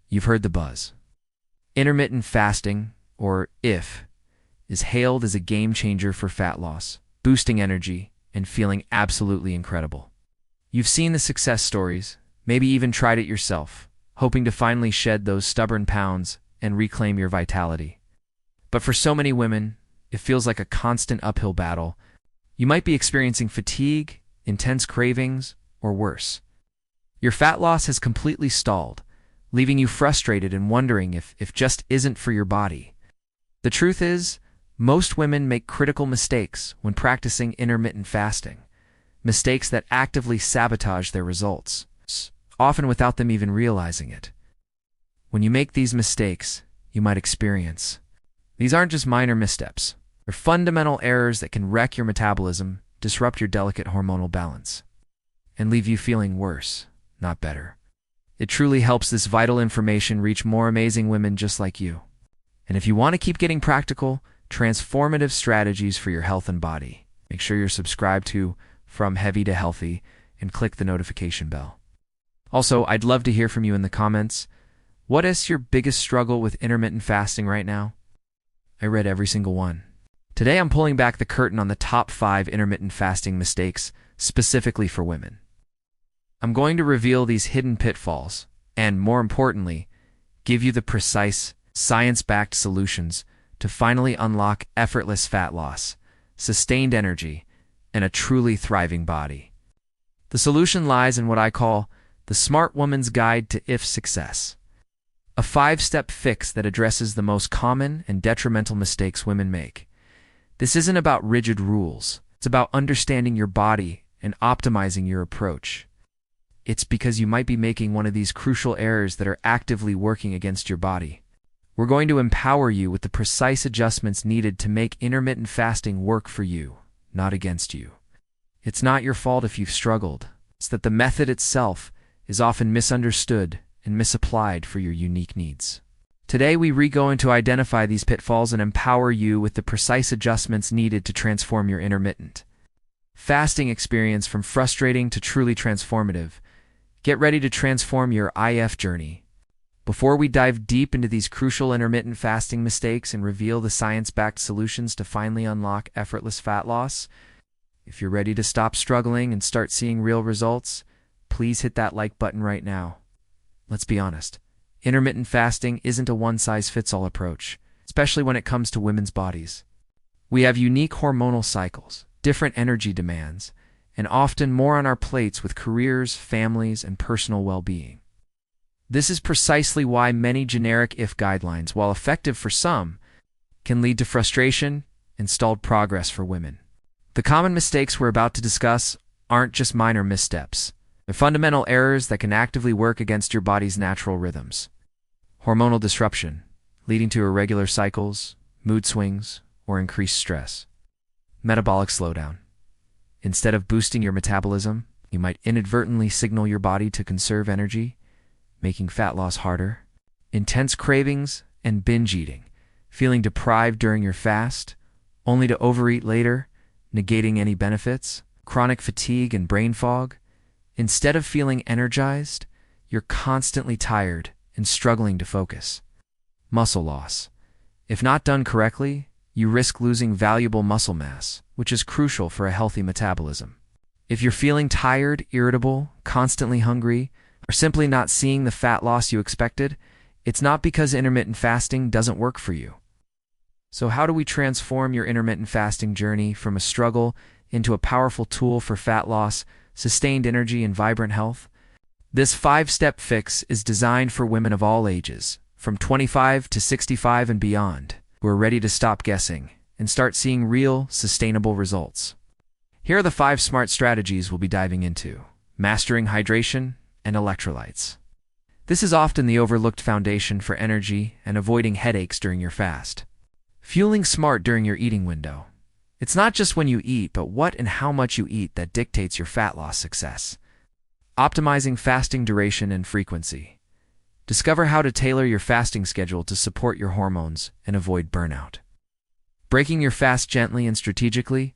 You've heard the buzz. Intermittent fasting, or IF, is hailed as a game changer for fat loss, boosting energy, and feeling absolutely incredible. You've seen the success stories, maybe even tried it yourself, hoping to finally shed those stubborn pounds and reclaim your vitality. But for so many women, it feels like a constant uphill battle. You might be experiencing fatigue, intense cravings, or worse. Your fat loss has completely stalled, leaving you frustrated and wondering if just isn't for your body. The truth is, most women make critical mistakes when practicing intermittent fasting, mistakes that actively sabotage their results, often without them even realizing it. When you make these mistakes, you might experience. These aren't just minor missteps. They're fundamental errors that can wreck your metabolism, disrupt your delicate hormonal balance, and leave you feeling worse, not better. It truly helps this vital information reach more amazing women just like you. And if you want to keep getting practical, transformative strategies for your health and body, make sure you're subscribed to From Heavy to Healthy and click the notification bell. Also, I'd love to hear from you in the comments. What is your biggest struggle with intermittent fasting right now? I read every single one. Today I'm pulling back the curtain on the top 5 intermittent fasting mistakes specifically for women. I'm going to reveal these hidden pitfalls and, more importantly, give you the precise, science-backed solutions to finally unlock effortless fat loss, sustained energy, and a truly thriving body. The solution lies in what I call the Smart Woman's Guide to IF Success, a 5-step fix that addresses the most common and detrimental mistakes women make. This isn't about rigid rules. It's about understanding your body and optimizing your approach. It's because you might be making one of these crucial errors that are actively working against your body. We're going to empower you with the precise adjustments needed to make intermittent fasting work for you, not against you. It's not your fault if you've struggled. It's that the method itself is often misunderstood and misapplied for your unique needs. Today, we go into identify these pitfalls and empower you with the precise adjustments needed to transform your intermittent fasting experience from frustrating to truly transformative. Get ready to transform your IF journey. Before we dive deep into these crucial intermittent fasting mistakes and reveal the science-backed solutions to finally unlock effortless fat loss, if you're ready to stop struggling and start seeing real results, please hit that like button right now. Let's be honest, intermittent fasting isn't a one-size-fits-all approach, especially when it comes to women's bodies. We have unique hormonal cycles, different energy demands, and often more on our plates with careers, families, and personal well-being. This is precisely why many generic IF guidelines, while effective for some, can lead to frustration and stalled progress for women. The common mistakes we're about to discuss aren't just minor missteps. They're fundamental errors that can actively work against your body's natural rhythms. Hormonal disruption, leading to irregular cycles, mood swings, or increased stress. Metabolic slowdown. Instead of boosting your metabolism, you might inadvertently signal your body to conserve energy, making fat loss harder. Intense cravings and binge eating, feeling deprived during your fast, only to overeat later, negating any benefits. Chronic fatigue and brain fog. Instead of feeling energized, you're constantly tired and struggling to focus. Muscle loss. If not done correctly, you risk losing valuable muscle mass, which is crucial for a healthy metabolism. If you're feeling tired, irritable, constantly hungry, or simply not seeing the fat loss you expected, it's not because intermittent fasting doesn't work for you. So how do we transform your intermittent fasting journey from a struggle into a powerful tool for fat loss, sustained energy, and vibrant health? This 5-step fix is designed for women of all ages, from 25 to 65 and beyond, who are ready to stop guessing and start seeing real, sustainable results. Here are the 5 smart strategies we'll be diving into: mastering hydration and electrolytes. This is often the overlooked foundation for energy and avoiding headaches during your fast. Fueling smart during your eating window. It's not just when you eat, but what and how much you eat that dictates your fat loss success. Optimizing fasting duration and frequency. Discover how to tailor your fasting schedule to support your hormones and avoid burnout. Breaking your fast gently and strategically.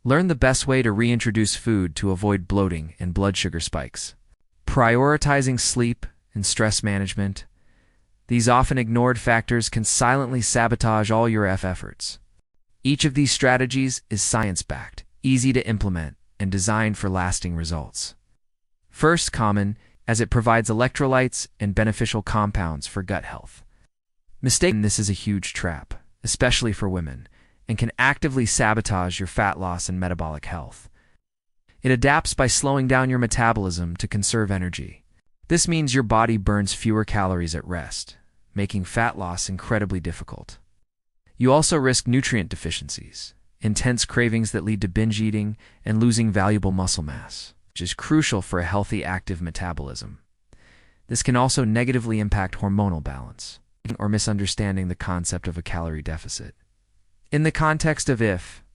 Learn the best way to reintroduce food to avoid bloating and blood sugar spikes. Prioritizing sleep and stress management. These often ignored factors can silently sabotage all your efforts. Each of these strategies is science-backed, easy to implement, and designed for lasting results. First, common, as it provides electrolytes and beneficial compounds for gut health. Mistaken, this is a huge trap, especially for women, and can actively sabotage your fat loss and metabolic health. It adapts by slowing down your metabolism to conserve energy. This means your body burns fewer calories at rest, making fat loss incredibly difficult. You also risk nutrient deficiencies, intense cravings that lead to binge eating, and losing valuable muscle mass, which is crucial for a healthy, active metabolism. This can also negatively impact hormonal balance, or misunderstanding the concept of a calorie deficit. In the context of if,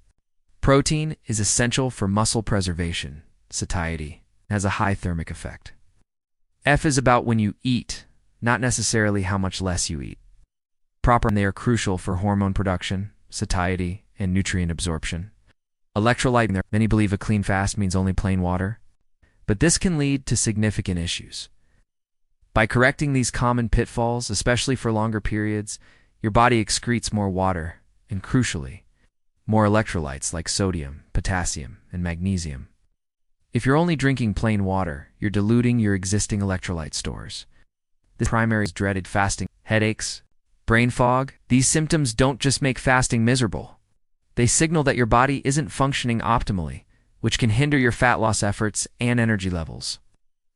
protein is essential for muscle preservation, satiety, has a high thermic effect. F is about when you eat, not necessarily how much less you eat. They are crucial for hormone production, satiety, and nutrient absorption. Electrolyte, many believe a clean fast means only plain water, but this can lead to significant issues. By correcting these common pitfalls, especially for longer periods, your body excretes more water, and crucially, more electrolytes like sodium, potassium, and magnesium. If you're only drinking plain water, you're diluting your existing electrolyte stores. This primary is dreaded fasting, headaches, brain fog. These symptoms don't just make fasting miserable. They signal that your body isn't functioning optimally, which can hinder your fat loss efforts and energy levels.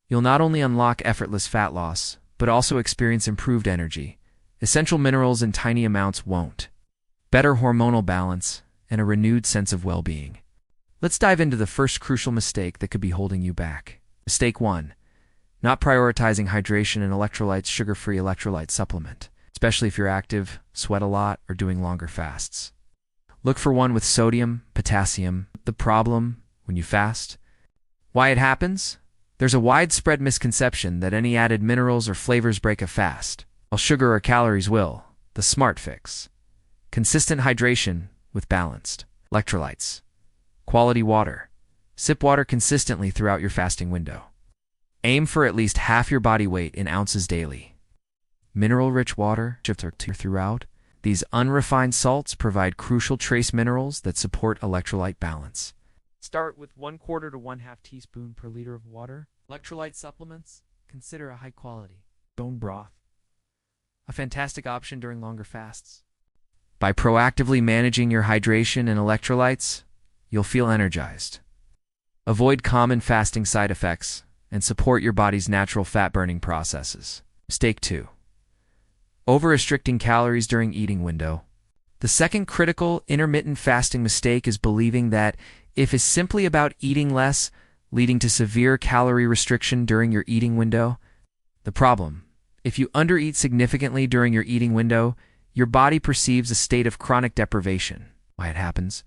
You'll not only unlock effortless fat loss, but also experience improved energy. Essential minerals in tiny amounts won't. Better hormonal balance, and a renewed sense of well-being. Let's dive into the first crucial mistake that could be holding you back. Mistake 1. Not prioritizing hydration and electrolytes. Sugar-free electrolyte supplement, especially if you're active, sweat a lot, or doing longer fasts. Look for one with sodium, potassium. The problem when you fast? Why it happens? There's a widespread misconception that any added minerals or flavors break a fast, while sugar or calories will. The smart fix. Consistent hydration with balanced electrolytes. Quality water. Sip water consistently throughout your fasting window. Aim for at least half your body weight in ounces daily. Mineral-rich water throughout. These unrefined salts provide crucial trace minerals that support electrolyte balance. Start with 1/4 to 1/2 teaspoon per liter of water. Electrolyte supplements, consider a high-quality bone broth. A fantastic option during longer fasts. By proactively managing your hydration and electrolytes, you'll feel energized. Avoid common fasting side effects and support your body's natural fat-burning processes. Mistake 2. Over-restricting calories during eating window. The second critical intermittent fasting mistake is believing that if it's simply about eating less, leading to severe calorie restriction during your eating window. The problem: if you undereat significantly during your eating window, your body perceives a state of chronic deprivation. Why it happens?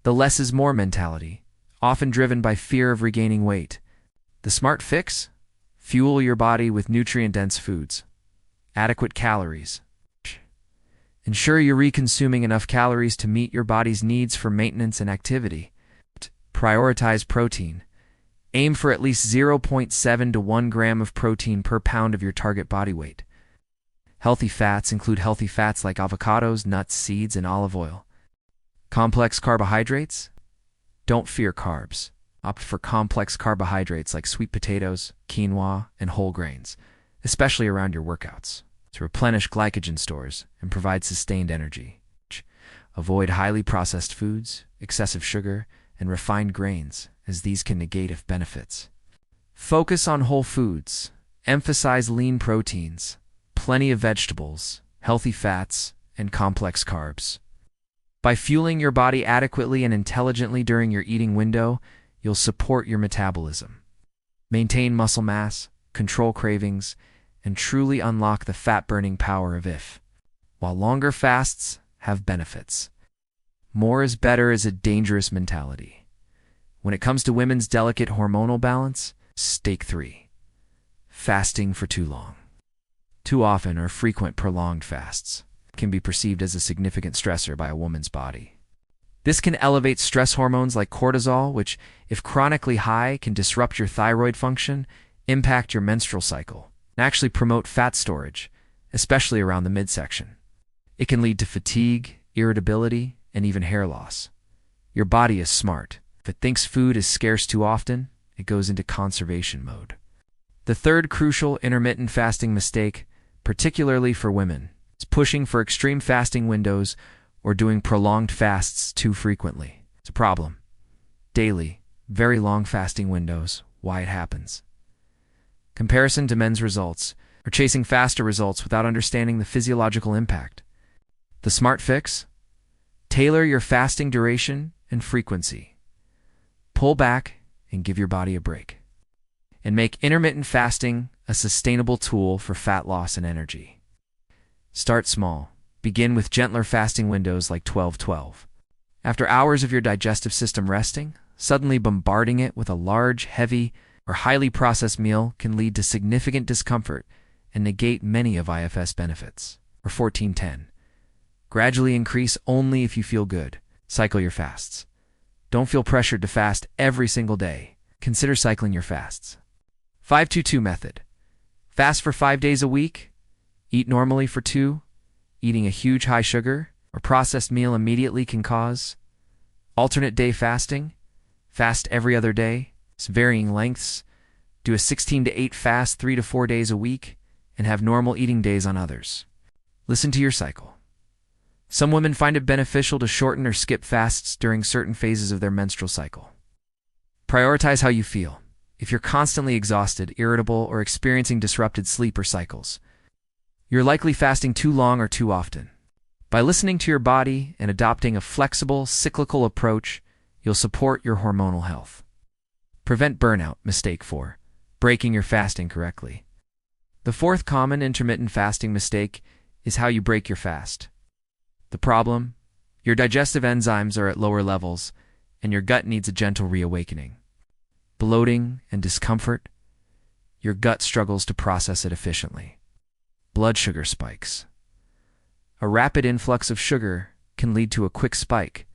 The less is more mentality, often driven by fear of regaining weight. The smart fix? Fuel your body with nutrient-dense foods. Adequate calories. Ensure you're reconsuming enough calories to meet your body's needs for maintenance and activity. Prioritize protein. Aim for at least 0.7 to 1 gram of protein per pound of your target body weight. Healthy fats include healthy fats like avocados, nuts, seeds, and olive oil. Complex carbohydrates? Don't fear carbs. Opt for complex carbohydrates like sweet potatoes, quinoa, and whole grains, especially around your workouts, to replenish glycogen stores and provide sustained energy. Avoid highly processed foods, excessive sugar, and refined grains, as these can negate benefits. Focus on whole foods. Emphasize lean proteins, plenty of vegetables, healthy fats, and complex carbs. By fueling your body adequately and intelligently during your eating window, you'll support your metabolism, maintain muscle mass, control cravings, and truly unlock the fat-burning power of if. While longer fasts have benefits, more is better is a dangerous mentality. When it comes to women's delicate hormonal balance, mistake 3. Fasting for too long. Too often or frequent prolonged fasts can be perceived as a significant stressor by a woman's body. This can elevate stress hormones like cortisol, which, if chronically high, can disrupt your thyroid function, impact your menstrual cycle, and actually promote fat storage, especially around the midsection. It can lead to fatigue, irritability, and even hair loss. Your body is smart. If it thinks food is scarce too often, it goes into conservation mode. The third crucial intermittent fasting mistake, particularly for women, is pushing for extreme fasting windows or doing prolonged fasts too frequently. It's a problem. Daily, very long fasting windows. Why it happens. Comparison to men's results, or chasing faster results without understanding the physiological impact. The smart fix? Tailor your fasting duration and frequency. Pull back and give your body a break. And make intermittent fasting a sustainable tool for fat loss and energy. Start small. Begin with gentler fasting windows like 12-12. After hours of your digestive system resting, suddenly bombarding it with a large, heavy, or highly processed meal can lead to significant discomfort and negate many of IFS benefits. Or 14-10. Gradually increase only if you feel good. Cycle your fasts. Don't feel pressured to fast every single day. Consider cycling your fasts. 5-2-2 method. Fast for 5 days a week. Eat normally for 2. Eating a huge high sugar or processed meal immediately can cause. Alternate day fasting. Fast every other day. Varying lengths. Do a 16-8 fast 3 to 4 days a week and have normal eating days on others. Listen to your cycle. Some women find it beneficial to shorten or skip fasts during certain phases of their menstrual cycle. Prioritize how you feel. If you're constantly exhausted, irritable, or experiencing disrupted sleep or cycles, you're likely fasting too long or too often. By listening to your body and adopting a flexible, cyclical approach, you'll support your hormonal health. Prevent burnout. Mistake 4. Breaking your fasting correctly. The fourth common intermittent fasting mistake is how you break your fast. The problem? Your digestive enzymes are at lower levels, and your gut needs a gentle reawakening. Bloating and discomfort? Your gut struggles to process it efficiently. Blood sugar spikes. A rapid influx of sugar can lead to a quick spike,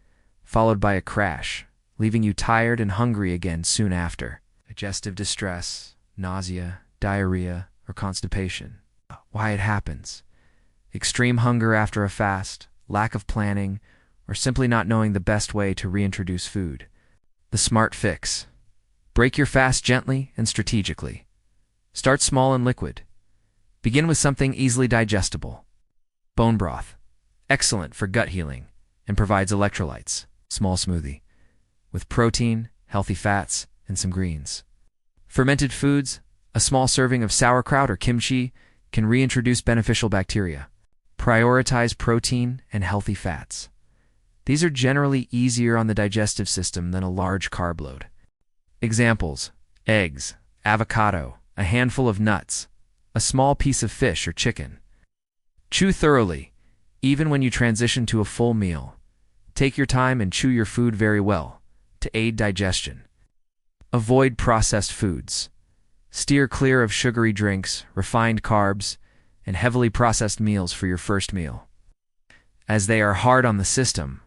followed by a crash, leaving you tired and hungry again soon after. Digestive distress, nausea, diarrhea, or constipation. Why it happens. Extreme hunger after a fast, lack of planning, or simply not knowing the best way to reintroduce food. The smart fix. Break your fast gently and strategically. Start small and liquid. Begin with something easily digestible. Bone broth. Excellent for gut healing and provides electrolytes. Small smoothie. With protein, healthy fats, and some greens. Fermented foods. A small serving of sauerkraut or kimchi can reintroduce beneficial bacteria. Prioritize protein and healthy fats. These are generally easier on the digestive system than a large carb load. Examples: eggs, avocado, a handful of nuts, a small piece of fish or chicken. Chew thoroughly, even when you transition to a full meal. Take your time and chew your food very well to aid digestion. Avoid processed foods. Steer clear of sugary drinks, refined carbs, and heavily processed meals for your first meal, as they are hard on the system.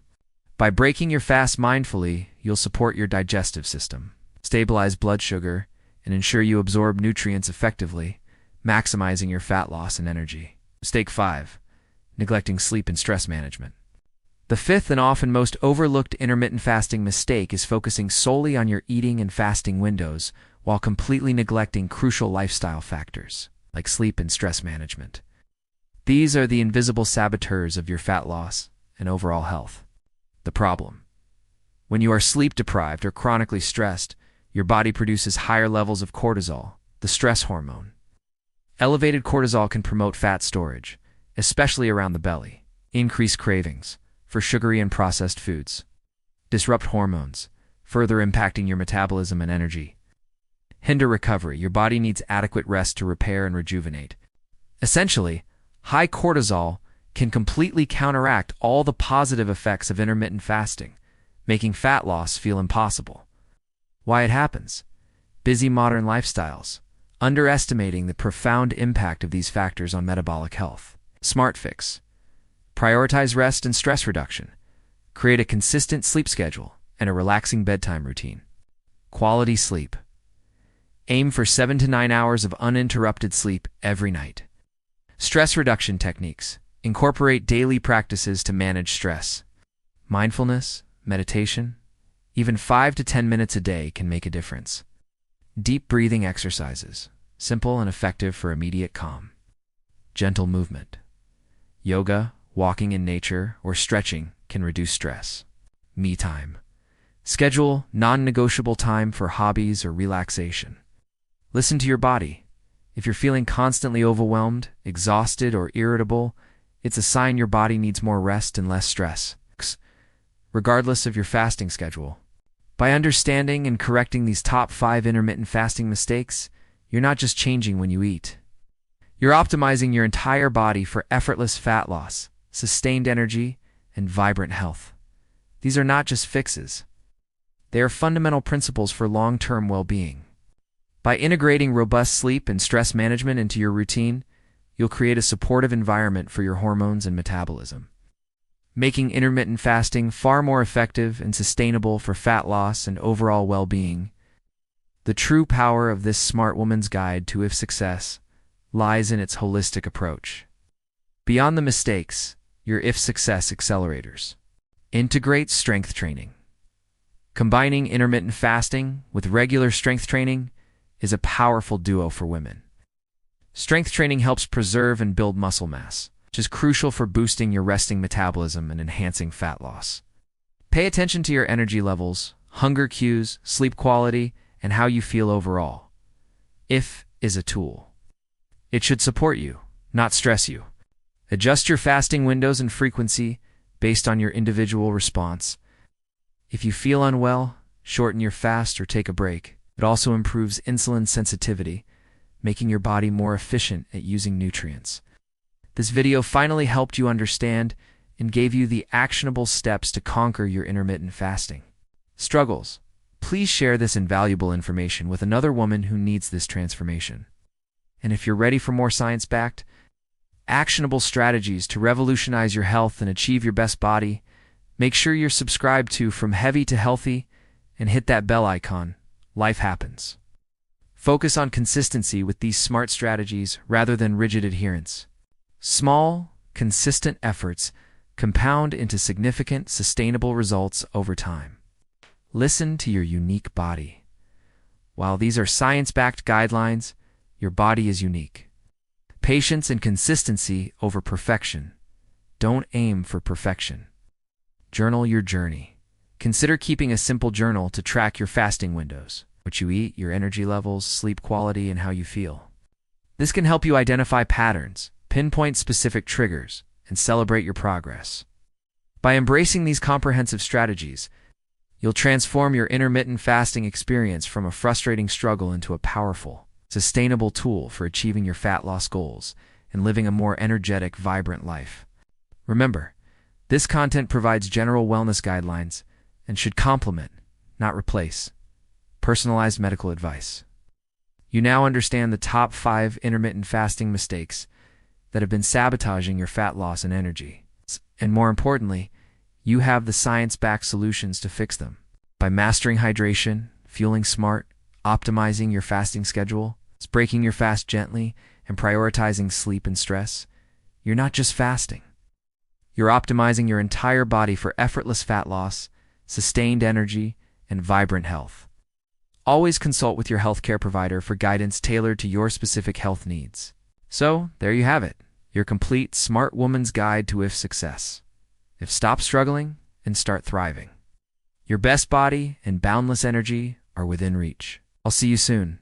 By breaking your fast mindfully, you'll support your digestive system, stabilize blood sugar, and ensure you absorb nutrients effectively, maximizing your fat loss and energy. Mistake 5. Neglecting sleep and stress management. The fifth and often most overlooked intermittent fasting mistake is focusing solely on your eating and fasting windows while completely neglecting crucial lifestyle factors like sleep and stress management. These are the invisible saboteurs of your fat loss and overall health. The problem: when you are sleep deprived or chronically stressed, your body produces higher levels of cortisol, the stress hormone. Elevated cortisol can promote fat storage, especially around the belly, increase cravings for sugary and processed foods, disrupt hormones, further impacting your metabolism and energy. Hinder recovery. Your body needs adequate rest to repair and rejuvenate. Essentially, high cortisol can completely counteract all the positive effects of intermittent fasting, making fat loss feel impossible. Why it happens? Busy modern lifestyles, underestimating the profound impact of these factors on metabolic health. Smart fix. Prioritize rest and stress reduction. Create a consistent sleep schedule and a relaxing bedtime routine. Quality sleep. Aim for 7 to 9 hours of uninterrupted sleep every night. Stress reduction techniques. Incorporate daily practices to manage stress. Mindfulness, meditation, even 5 to 10 minutes a day can make a difference. Deep breathing exercises. Simple and effective for immediate calm. Gentle movement. Yoga, walking in nature, or stretching can reduce stress. Me time. Schedule non-negotiable time for hobbies or relaxation. Listen to your body. If you're feeling constantly overwhelmed, exhausted, or irritable, it's a sign your body needs more rest and less stress, regardless of your fasting schedule. By understanding and correcting these top 5 intermittent fasting mistakes, you're not just changing when you eat. You're optimizing your entire body for effortless fat loss, sustained energy, and vibrant health. These are not just fixes. They are fundamental principles for long-term well-being. By integrating robust sleep and stress management into your routine, you'll create a supportive environment for your hormones and metabolism, making intermittent fasting far more effective and sustainable for fat loss and overall well-being. The true power of this smart woman's guide to success lies in its holistic approach. Beyond the mistakes, your success accelerators. Integrate strength training. Combining intermittent fasting with regular strength training is a powerful duo for women. Strength training helps preserve and build muscle mass, which is crucial for boosting your resting metabolism and enhancing fat loss. Pay attention to your energy levels, hunger cues, sleep quality, and how you feel overall. Is a tool. It should support you, not stress you. Adjust your fasting windows and frequency based on your individual response. If you feel unwell, shorten your fast or take a break. It also improves insulin sensitivity, making your body more efficient at using nutrients. This video finally helped you understand and gave you the actionable steps to conquer your intermittent fasting struggles. Please share this invaluable information with another woman who needs this transformation. And if you're ready for more science-backed, actionable strategies to revolutionize your health and achieve your best body, make sure you're subscribed to From Heavy to Healthy and hit that bell icon. Life happens. Focus on consistency with these smart strategies rather than rigid adherence. Small, consistent efforts compound into significant, sustainable results over time. Listen to your unique body. While these are science-backed guidelines, your body is unique. Patience and consistency over perfection. Don't aim for perfection. Journal your journey. Consider keeping a simple journal to track your fasting windows, what you eat, your energy levels, sleep quality, and how you feel. This can help you identify patterns, pinpoint specific triggers, and celebrate your progress. By embracing these comprehensive strategies, you'll transform your intermittent fasting experience from a frustrating struggle into a powerful, sustainable tool for achieving your fat loss goals and living a more energetic, vibrant life. Remember, this content provides general wellness guidelines and should complement, not replace, personalized medical advice. You now understand the top 5 intermittent fasting mistakes that have been sabotaging your fat loss and energy. And more importantly, you have the science-backed solutions to fix them. By mastering hydration, fueling smart, optimizing your fasting schedule, breaking your fast gently, and prioritizing sleep and stress, you're not just fasting. You're optimizing your entire body for effortless fat loss, sustained energy, and vibrant health. Always consult with your healthcare provider for guidance tailored to your specific health needs. So, there you have it, your complete smart woman's guide to success. Stop struggling and start thriving. Your best body and boundless energy are within reach. I'll see you soon.